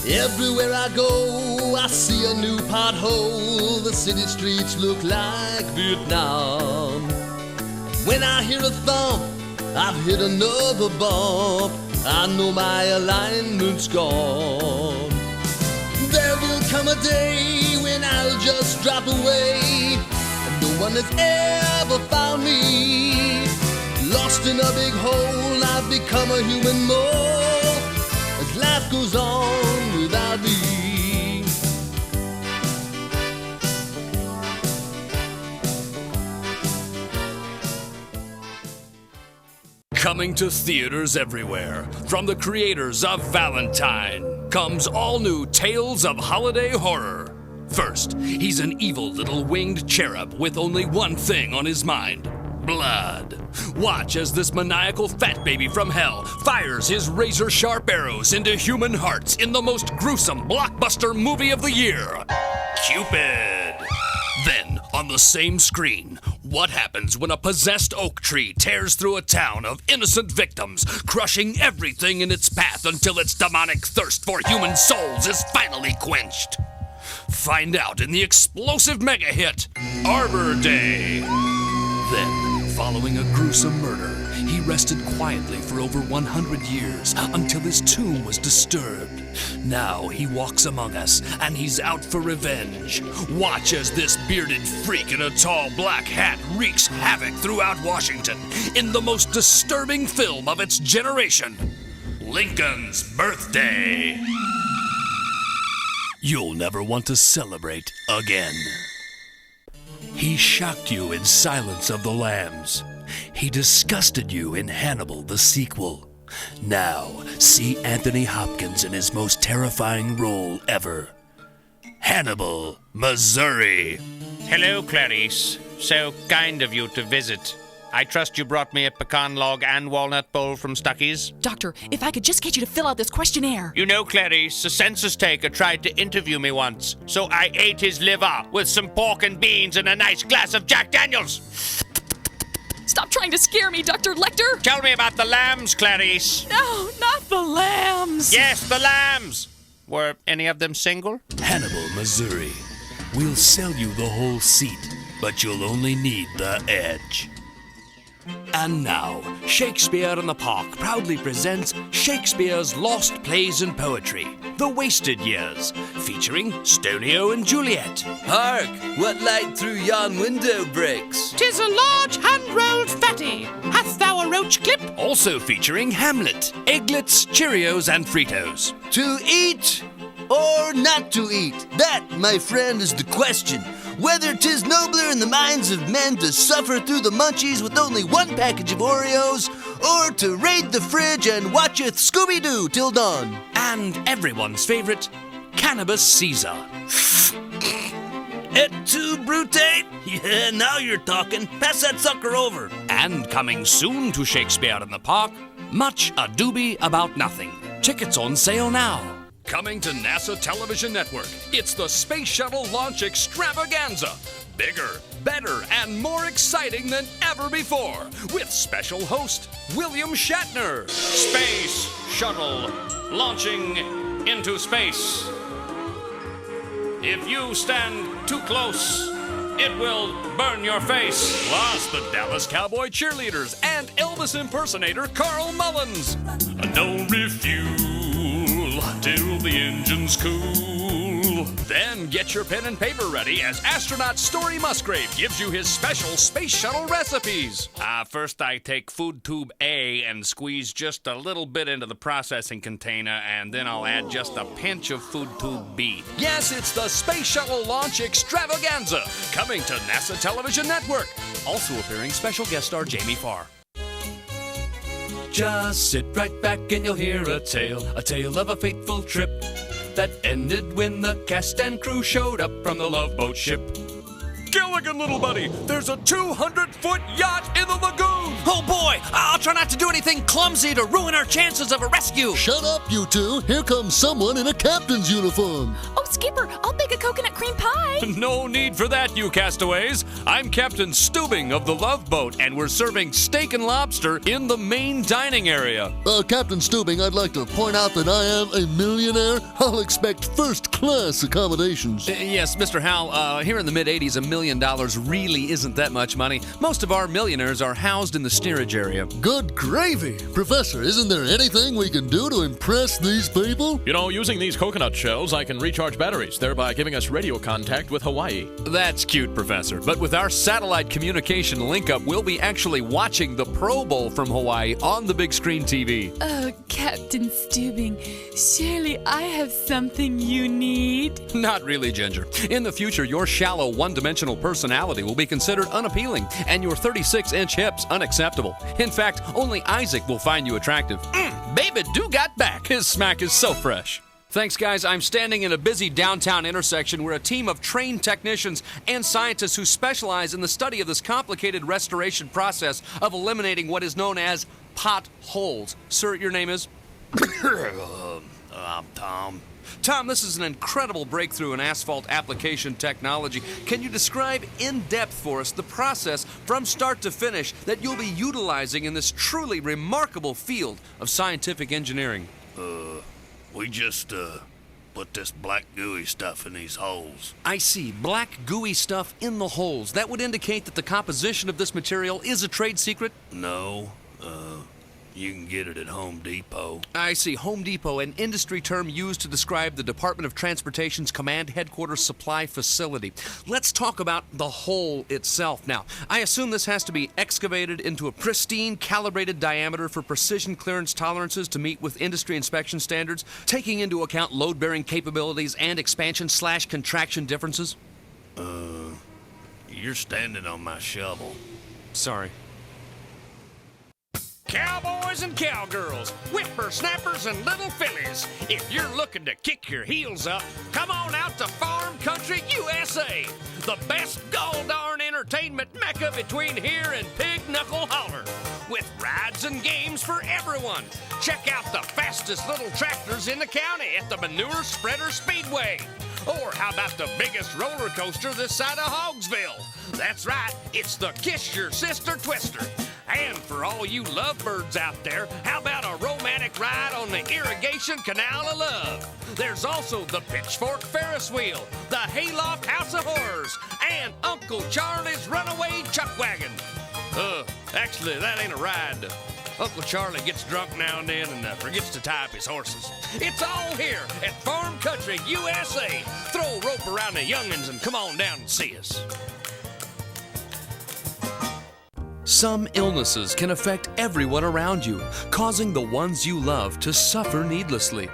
Everywhere I go, I see a new pothole. The city streets look like Vietnam. When I hear a thump, I've hit another bump. I know my alignment's gone. There will come a day when I'll just drop away, and no one has ever found me. Lost in a big hole, I've become a human mole as life goes on without me. Coming to theaters everywhere, from the creators of Valentine, comes all-new Tales of Holiday Horror. First, he's an evil little winged cherub with only one thing on his mind: blood. Watch as this maniacal fat baby from hell fires his razor-sharp arrows into human hearts in the most gruesome blockbuster movie of the year, Cupid. Then, on the same screen, what happens when a possessed oak tree tears through a town of innocent victims, crushing everything in its path until its demonic thirst for human souls is finally quenched? Find out in the explosive mega hit, Arbor Day. Then, following a gruesome murder, he rested quietly for over 100 years until his tomb was disturbed. Now he walks among us, and he's out for revenge. Watch as this bearded freak in a tall black hat wreaks havoc throughout Washington in the most disturbing film of its generation, Lincoln's Birthday. You'll never want to celebrate again. He shocked you in Silence of the Lambs. He disgusted you in Hannibal, the sequel. Now, see Anthony Hopkins in his most terrifying role ever. Hannibal, Missouri. Hello, Clarice. So kind of you to visit. I trust you brought me a pecan log and walnut bowl from Stuckey's. Doctor, if I could just get you to fill out this questionnaire. You know, Clarice, a census taker tried to interview me once, so I ate his liver with some pork and beans and a nice glass of Jack Daniels. Stop trying to scare me, Dr. Lecter! Tell me about the lambs, Clarice. No, not the lambs! Yes, the lambs! Were any of them single? Hannibal, Missouri. We'll sell you the whole seat, but you'll only need the edge. And now, Shakespeare in the Park proudly presents Shakespeare's Lost Plays and Poetry, The Wasted Years, featuring Stonio and Juliet. Hark! What light through yon window breaks? 'Tis a large hand-rolled fatty. Hast thou a roach clip? Also featuring Hamlet, Egglets, Cheerios, and Fritos. To eat or not to eat? That, my friend, is the question. Whether 'tis nobler in the minds of men to suffer through the munchies with only one package of Oreos, or to raid the fridge and watcheth Scooby-Doo till dawn. And everyone's favorite, Cannabis Caesar. Et tu, Brute? Yeah, now you're talking. Pass that sucker over. And coming soon to Shakespeare in the Park, Much Adobe About Nothing. Tickets on sale now. Coming to NASA Television Network, it's the Space Shuttle Launch Extravaganza. Bigger, better, and more exciting than ever before. With special host, William Shatner. Space Shuttle launching into space. If you stand too close, it will burn your face. Plus the Dallas Cowboy cheerleaders and Elvis impersonator Carl Mullins. No refuel till the engine's cool. Then get your pen and paper ready as astronaut Story Musgrave gives you his special space shuttle recipes. First I take food tube A and squeeze just a little bit into the processing container, and then I'll add just a pinch of food tube B. Yes, it's the Space Shuttle Launch Extravaganza, coming to NASA Television Network. Also appearing special guest star Jamie Farr. Just sit right back and you'll hear a tale of a fateful trip that ended when the cast and crew showed up from the Love Boat ship. Gilligan, little buddy, there's a 200-foot yacht in the lagoon! Oh boy! boy! I'll try not to do anything clumsy to ruin our chances of a rescue. Shut up, you two. Here comes someone in a captain's uniform. Oh, Skipper, I'll bake a coconut cream pie. No need for that, you castaways. I'm Captain Stubing of the Love Boat, and we're serving steak and lobster in the main dining area. Captain Stubing, I'd like to point out that I am a millionaire. I'll expect first-class accommodations. Yes, Mr. Howell, here in the mid-'80s, $1 million really isn't that much money. Most of our millionaires are housed in the steerage area. Good gravy. Professor, isn't there anything we can do to impress these people? You know, using these coconut shells, I can recharge batteries, thereby giving us radio contact with Hawaii. That's cute, Professor. But with our satellite communication link-up, we'll be actually watching the Pro Bowl from Hawaii on the big screen TV. Oh, Captain Stubing, surely I have something you need. Not really, Ginger. In the future, your shallow, one-dimensional personality will be considered unappealing, and your 36-inch hips unacceptable. In fact, only Isaac will find you attractive. Baby do got back. His smack is so fresh. Thanks, guys. I'm standing in a busy downtown intersection where a team of trained technicians and scientists who specialize in the study of this complicated restoration process of eliminating what is known as potholes. Sir, your name is? I'm Tom. Tom, this is an incredible breakthrough in asphalt application technology. Can you describe in depth for us the process from start to finish that you'll be utilizing in this truly remarkable field of scientific engineering? We just, put this black gooey stuff in these holes. I see. Black gooey stuff in the holes. That would indicate that the composition of this material is a trade secret? No, you can get it at Home Depot. I see. Home Depot, an industry term used to describe the Department of Transportation's command headquarters supply facility. Let's talk about the hole itself now. I assume this has to be excavated into a pristine, calibrated diameter for precision clearance tolerances to meet with industry inspection standards, taking into account load-bearing capabilities and expansion/contraction differences. You're standing on my shovel. Sorry. Cowboys and cowgirls, whippersnappers and little fillies. If you're looking to kick your heels up, come on out to Farm Country, USA. The best gall-darn entertainment mecca between here and Pig Knuckle Holler. With rides and games for everyone. Check out the fastest little tractors in the county at the Manure Spreader Speedway. Or how about the biggest roller coaster this side of Hogsville? That's right, it's the Kiss Your Sister Twister. And for all you lovebirds out there, how about a romantic ride on the Irrigation Canal of Love? There's also the Pitchfork Ferris Wheel, the Hayloft House of Horrors, and Uncle Charlie's Runaway Chuck Wagon. Actually, that ain't a ride. Uncle Charlie gets drunk now and then and forgets to tie up his horses. It's all here at Farm Country, USA. Throw a rope around the young'uns and come on down and see us. Some illnesses can affect everyone around you, causing the ones you love to suffer needlessly.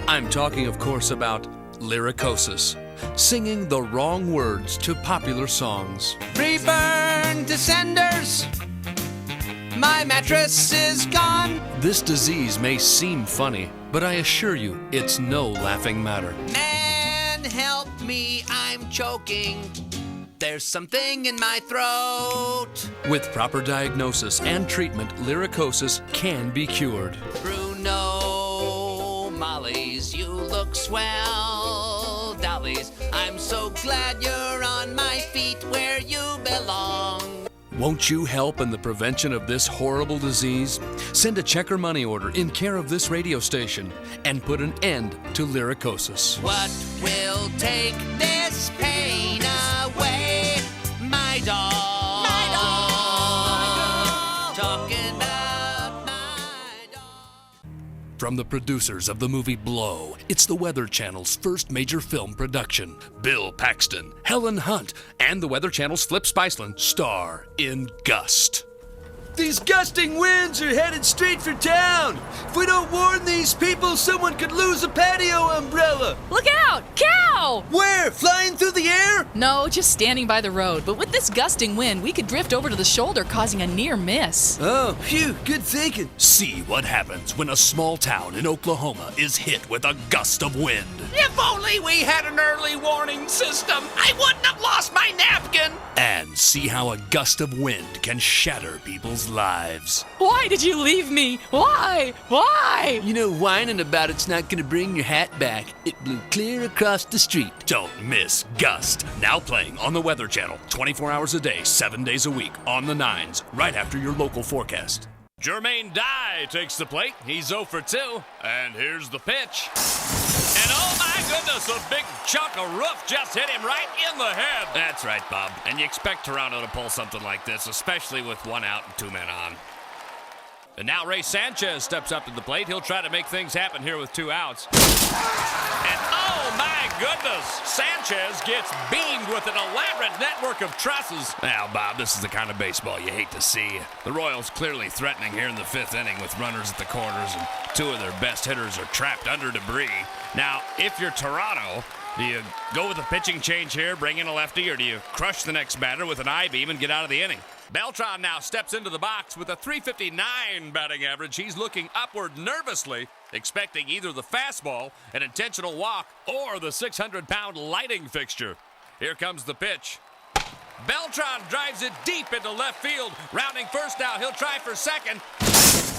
I'm talking, of course, about lyricosis, singing the wrong words to popular songs. Reburn to cinders. My mattress is gone. This disease may seem funny, but I assure you, it's no laughing matter. Man, help me, I'm choking. There's something in my throat. With proper diagnosis and treatment, lyricosis can be cured. Bruno, Molly's, you look swell. Dolly's, I'm so glad you're on my feet where you belong. Won't you help in the prevention of this horrible disease? Send a check or money order in care of this radio station and put an end to lyricosis. What will take this pain away? My doll. My doll. Talking about my doll. From the producers of the movie Blow, it's the Weather Channel's first major film production. Bill Paxton, Helen Hunt, and the Weather Channel's Flip Spiceland star in Gust. These gusting winds are headed straight for town. If we don't warn these people, someone could lose a patio umbrella. Look out! Cow! Now! Where? Flying through the air? No, just standing by the road. But with this gusting wind, we could drift over to the shoulder, causing a near miss. Oh, phew, good thinking. See what happens when a small town in Oklahoma is hit with a gust of wind. If only we had an early warning system, I wouldn't have lost my napkin. And see how a gust of wind can shatter people's lives. Why did you leave me? Why? Why? You know, whining about it's not gonna bring your hat back. It blew clear across the street. Don't miss Gust. Now playing on the Weather Channel, 24 hours a day, 7 days a week, on the 9s, right after your local forecast. Jermaine Dye takes the plate. He's 0 for 2. And here's the pitch. And oh my goodness, a big chunk of roof just hit him right in the head. That's right, Bob. And you expect Toronto to pull something like this, especially with 1 out and 2 men on. And now Ray Sanchez steps up to the plate. He'll try to make things happen here with 2 outs. And oh my goodness, Sanchez gets beamed with an elaborate network of trusses. Now, Bob, this is the kind of baseball you hate to see. The Royals clearly threatening here in the 5th inning with runners at the corners, and 2 of their best hitters are trapped under debris. Now, if you're Toronto, do you go with a pitching change here, bring in a lefty, or do you crush the next batter with an I-beam and get out of the inning? Beltran now steps into the box with a .359 batting average. He's looking upward nervously, expecting either the fastball, an intentional walk, or the 600-pound lighting fixture. Here comes the pitch. Beltran drives it deep into left field. Rounding first now, he'll try for second.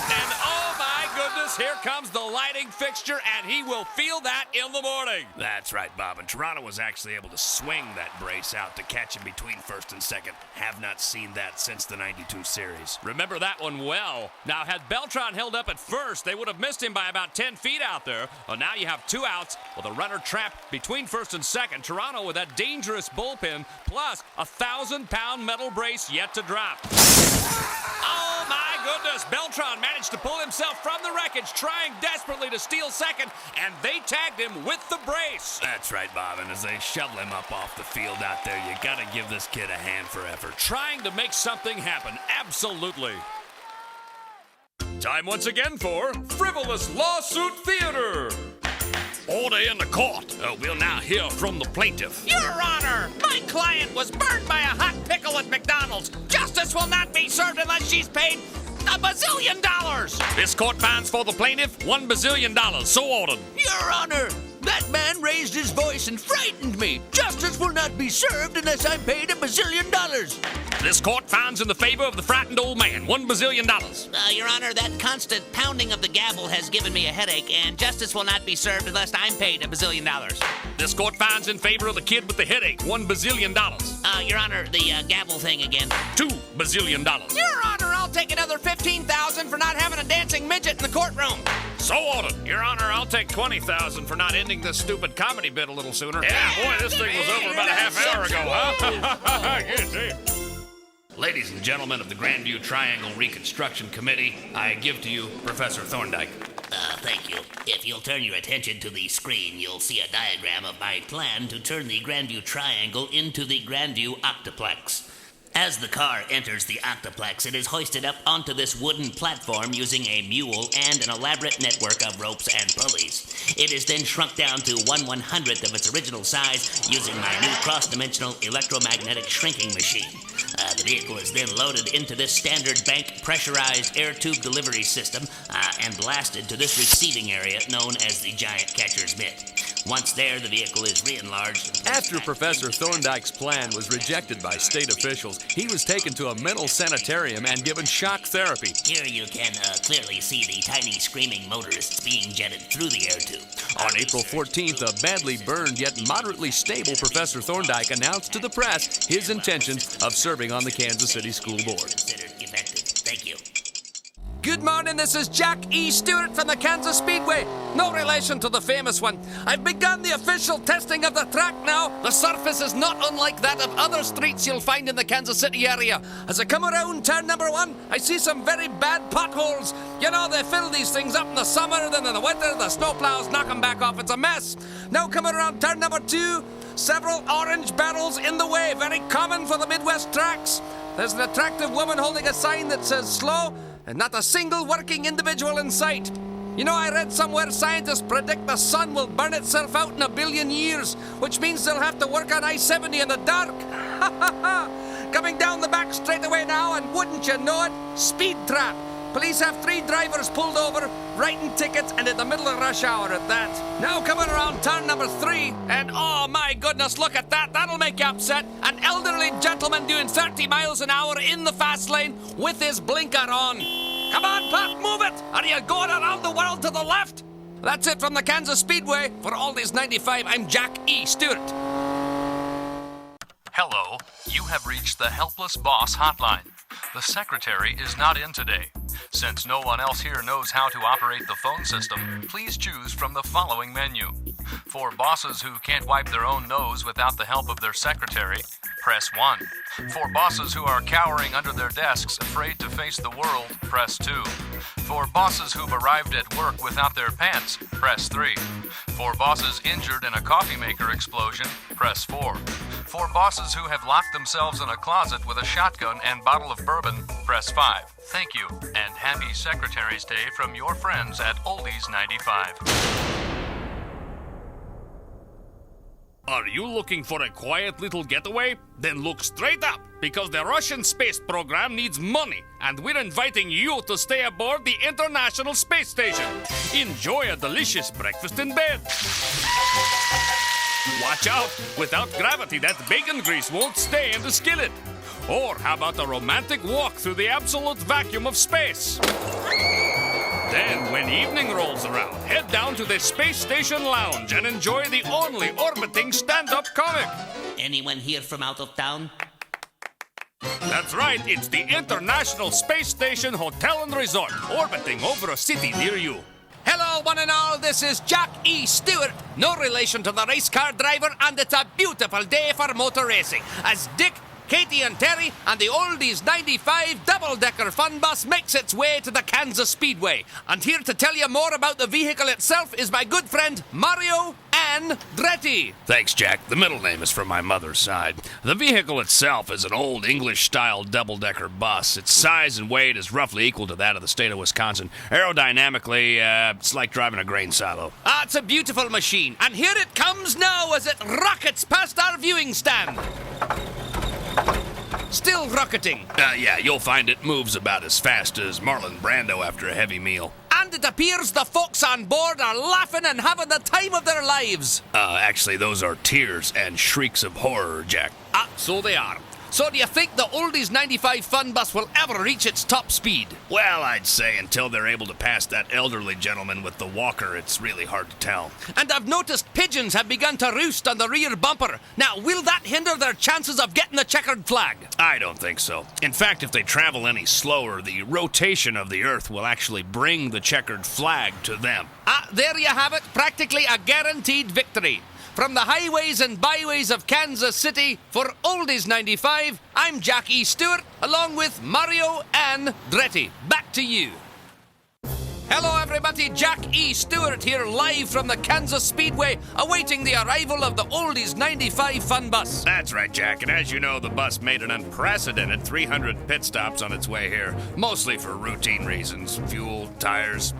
And oh my goodness, here comes the lighting fixture, and he will feel that in the morning. That's right, Bob, and Toronto was actually able to swing that brace out to catch him between first and second. Have not seen that since the '92 series. Remember that one well. Now, had Beltran held up at first, they would have missed him by about 10 feet out there. Well, now you have 2 outs with a runner trapped between first and second. Toronto with that dangerous bullpen, plus a 1,000-pound metal brace yet to drop. Oh my goodness, Beltran managed to pull himself from the wreckage, trying desperately to steal second, and they tagged him with the brace. That's right, Bob, and as they shovel him up off the field out there, you gotta give this kid a hand for effort. Trying to make something happen, absolutely. Time once again for Frivolous Lawsuit Theater. Order in the court. We'll now hear from the plaintiff. Your Honor, my client was burned by a hot pickle at McDonald's. Justice will not be served unless she's paid $1 bazillion. This court finds for the plaintiff $1 bazillion. So ordered. Your Honor, that man raised his voice and frightened me. Justice will not be served unless I'm paid $1 bazillion. This court finds in the favor of the frightened old man $1 bazillion. Your Honor, that constant pounding of the gavel has given me a headache, and justice will not be served unless I'm paid $1 bazillion. This court finds in favor of the kid with the headache $1 bazillion. Your Honor, the gavel thing again. $2 bazillion. Your Honor, I'll take another $15,000 for not having a dancing midget in the courtroom. So ordered. Your Honor, I'll take $20,000 for not ending this stupid comedy bit a little sooner. Yeah, boy, this thing was over about a half hour ago, huh? Yes, Ladies and gentlemen of the Grandview Triangle Reconstruction Committee, I give to you Professor Thorndike. Thank you. If you'll turn your attention to the screen, you'll see a diagram of my plan to turn the Grandview Triangle into the Grandview Octoplex. As the car enters the Octoplex, it is hoisted up onto this wooden platform using a mule and an elaborate network of ropes and pulleys. It is then shrunk down to 1/100th of its original size using my new cross-dimensional electromagnetic shrinking machine. The vehicle is then loaded into this standard bank pressurized air tube delivery system and blasted to this receiving area known as the giant catcher's mitt. Once there, the vehicle is re-enlarged. After Professor Thorndike's plan was rejected by state officials, he was taken to a mental sanitarium and given shock therapy. Here you can clearly see the tiny screaming motorists being jetted through the air tube. On April 14th, a badly burned yet moderately stable Professor Thorndike announced to the press his intention of serving on the Kansas City School Board. Considered effective. Thank you. Good morning, this is Jack E. Stewart from the Kansas Speedway. No relation to the famous one. I've begun the official testing of the track now. The surface is not unlike that of other streets you'll find in the Kansas City area. As I come around turn number 1, I see some very bad potholes. You know, they fill these things up in the summer, then in the winter, the snowplows knock them back off. It's a mess. Now coming around turn number 2, several orange barrels in the way, very common for the Midwest tracks. There's an attractive woman holding a sign that says slow, and not a single working individual in sight. You know, I read somewhere scientists predict the sun will burn itself out in 1 billion years, which means they'll have to work on I-70 in the dark. Coming down the back straightaway now, and wouldn't you know it, speed trap. Police have 3 drivers pulled over, writing tickets, and in the middle of rush hour at that. Now coming around turn number 3, and oh my goodness, look at that, that'll make you upset. An elderly gentleman doing 30 miles an hour in the fast lane with his blinker on. Come on, Pop, move it! Are you going around the world to the left? That's it from the Kansas Speedway. For Oldies 95, I'm Jack E. Stewart. Hello, you have reached the Helpless Boss hotline. The secretary is not in today. Since no one else here knows how to operate the phone system, please choose from the following menu. For bosses who can't wipe their own nose without the help of their secretary, press 1. For bosses who are cowering under their desks, afraid to face the world, press 2. For bosses who've arrived at work without their pants, press 3. For bosses injured in a coffee maker explosion, press 4. For bosses who have locked themselves in a closet with a shotgun and bottle of bourbon, press 5. Thank you, and happy Secretary's Day from your friends at Oldies 95. Are you looking for a quiet little getaway? Then look straight up, because the Russian space program needs money, and we're inviting you to stay aboard the International Space Station. Enjoy a delicious breakfast in bed. Watch out! Without gravity, that bacon grease won't stay in the skillet. Or how about a romantic walk through the absolute vacuum of space? Then, when evening rolls around, head down to the Space Station Lounge and enjoy the only orbiting stand-up comic. Anyone here from out of town? That's right, it's the International Space Station Hotel and Resort, orbiting over a city near you. Hello, one and all, this is Jack E. Stewart, no relation to the race car driver, and it's a beautiful day for motor racing, as Dick, Katie and Terry and the Oldies 95 double-decker fun bus makes its way to the Kansas Speedway. And here to tell you more about the vehicle itself is my good friend Mario Andretti. Thanks, Jack. The middle name is from my mother's side. The vehicle itself is an old English-style double-decker bus. Its size and weight is roughly equal to that of the state of Wisconsin. Aerodynamically, it's like driving a grain silo. It's a beautiful machine, and here it comes now as it rockets past our viewing stand. Still rocketing. Yeah, you'll find it moves about as fast as Marlon Brando after a heavy meal. And it appears the folks on board are laughing and having the time of their lives. Actually, those are tears and shrieks of horror, Jack. So they are. So do you think the Oldies 95 fun bus will ever reach its top speed? Well, I'd say until they're able to pass that elderly gentleman with the walker, it's really hard to tell. And I've noticed pigeons have begun to roost on the rear bumper. Now, will that hinder their chances of getting the checkered flag? I don't think so. In fact, if they travel any slower, the rotation of the Earth will actually bring the checkered flag to them. There you have it. Practically a guaranteed victory. From the highways and byways of Kansas City, for Oldies 95, I'm Jack E. Stewart, along with Mario Andretti. Back to you. Hello, everybody. Jack E. Stewart here, live from the Kansas Speedway, awaiting the arrival of the Oldies 95 fun bus. That's right, Jack. And as you know, the bus made an unprecedented 300 pit stops on its way here, mostly for routine reasons: fuel, tires,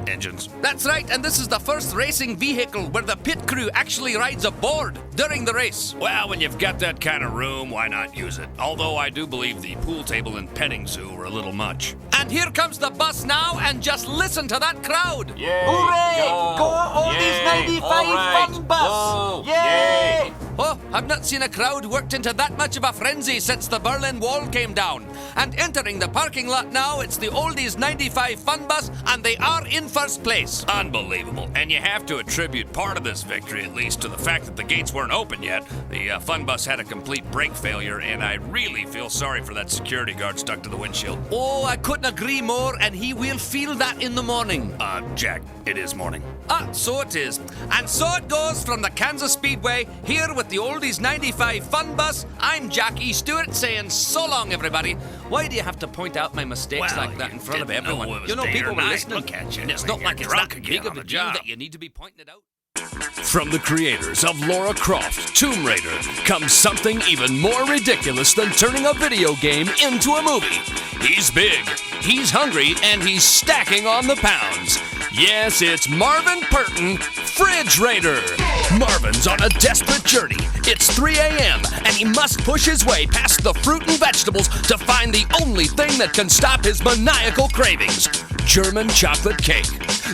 engines. That's right, and this is the first racing vehicle where the pit crew actually rides aboard during the race. Well, when you've got that kind of room, why not use it? Although I do believe the pool table and petting zoo were a little much. And here comes the bus now, and just listen to that crowd. Yay! Hooray! Go Oldies 95 fun bus! Whoa. Yay! Oh, I've not seen a crowd worked into that much of a frenzy since the Berlin Wall came down. And entering the parking lot now, it's the Oldies 95 fun bus, and they are in first place. Unbelievable. And you have to attribute part of this victory, at least, to the fact that the gates weren't open yet. The fun bus had a complete brake failure, and I really feel sorry for that security guard stuck to the windshield. Oh, I couldn't agree more, and he will feel that in the morning. Jack, it is morning. So it is. And so it goes from the Kansas Speedway, here with the Oldies 95 fun bus. I'm Jack E. Stewart saying so long, everybody. Why do you have to point out my mistakes like that in front of everyone? You know, people were listening. Look at you. It's not like it's drunk that again big of on a the deal job that you need to be pointing it out. From the creators of Lara Croft, Tomb Raider, comes something even more ridiculous than turning a video game into a movie. He's big, he's hungry, and he's stacking on the pounds. Yes, it's Marvin Purton, Fridge Raider. Marvin's on a desperate journey. It's 3 a.m., and he must push his way past the fruit and vegetables to find the only thing that can stop his maniacal cravings, German chocolate cake.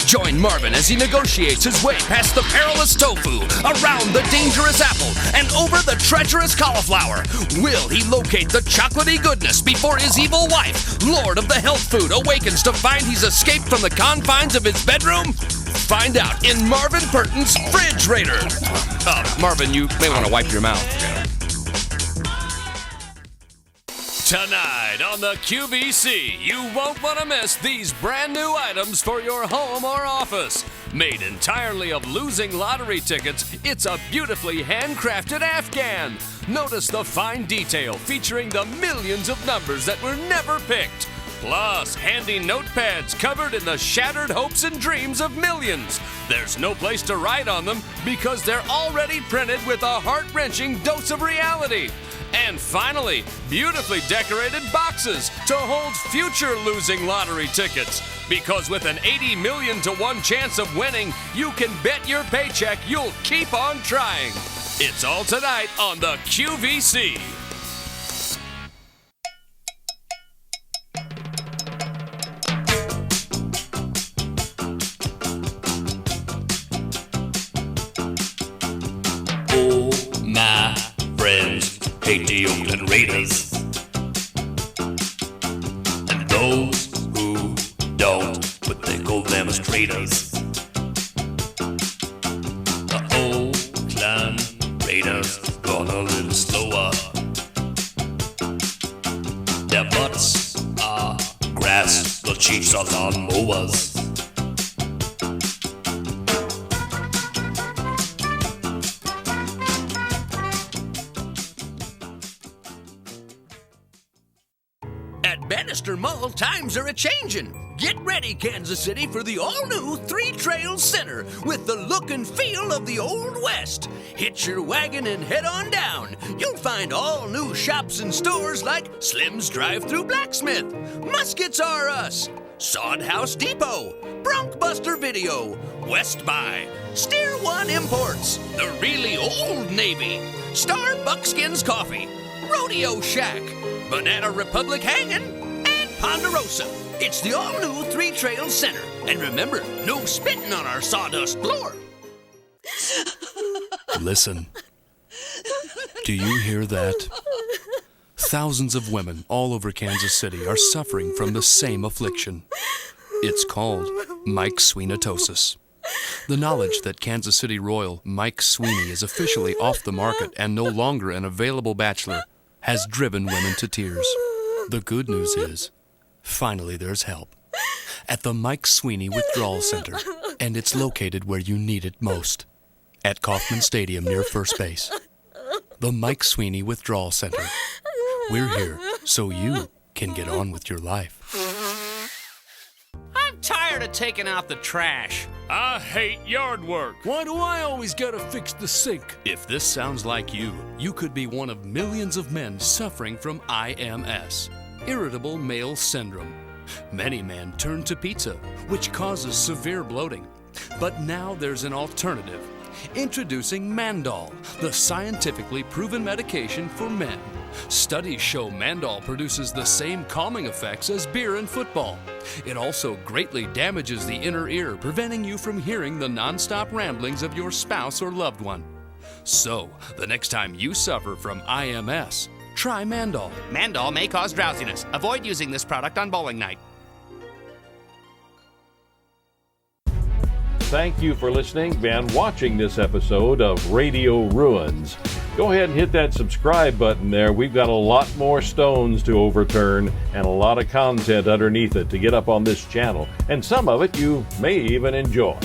Join Marvin as he negotiates his way past the perilous tofu, around the dangerous apple, and over the treacherous cauliflower. Will he locate the chocolatey goodness before his evil wife, Lord of the Health Food, awakens to find he's escaped from the confines of his bedroom? Find out in Marvin Purton's Fridge Raider. Marvin, you may want to wipe your mouth. Tonight on the QVC, you won't want to miss these brand new items for your home or office. Made entirely of losing lottery tickets, it's a beautifully handcrafted Afghan. Notice the fine detail featuring the millions of numbers that were never picked. Plus, handy notepads covered in the shattered hopes and dreams of millions. There's no place to write on them because they're already printed with a heart-wrenching dose of reality. And finally, beautifully decorated boxes to hold future losing lottery tickets. Because with an 80 million to 1 chance of winning, you can bet your paycheck you'll keep on trying. It's all tonight on the QVC. Oh, my friends hate the Oakland Raiders, and those who don't, but they call them as traitors. The Oakland Raiders gone a little slower. Their butts are grass, the Chiefs are lawnmowers. Bannister Mall, times are a-changin'. Get ready, Kansas City, for the all-new Three Trails Center with the look and feel of the Old West. Hitch your wagon and head on down. You'll find all new shops and stores like Slim's Drive-Thru Blacksmith, Muskets R Us, Sod House Depot, Bronkbuster Video, West Buy, Steer One Imports, The Really Old Navy, Star Buckskins Coffee, Rodeo Shack, Banana Republic Hangin', and Ponderosa. It's the all-new Three Trails Center. And remember, no spitting on our sawdust floor. Listen. Do you hear that? Thousands of women all over Kansas City are suffering from the same affliction. It's called myxsweeneytosis. The knowledge that Kansas City Royal Mike Sweeney is officially off the market and no longer an available bachelor has driven women to tears. The good news is, finally there's help. At the Mike Sweeney Withdrawal Center, and it's located where you need it most. At Kauffman Stadium near first base. The Mike Sweeney Withdrawal Center. We're here so you can get on with your life. I'm tired of taking out the trash. I hate yard work. Why do I always gotta fix the sink? If this sounds like you could be one of millions of men suffering from IMS, irritable male syndrome. Many men turn to pizza, which causes severe bloating. But now there's an alternative. Introducing Mandol, the scientifically proven medication for men. Studies show Mandol produces the same calming effects as beer and football. It also greatly damages the inner ear, preventing you from hearing the nonstop ramblings of your spouse or loved one. So, the next time you suffer from IMS, try Mandol. Mandol may cause drowsiness. Avoid using this product on bowling night. Thank you for listening and watching this episode of Radio Ruins. Go ahead and hit that subscribe button there. We've got a lot more stones to overturn and a lot of content underneath it to get up on this channel. And some of it you may even enjoy.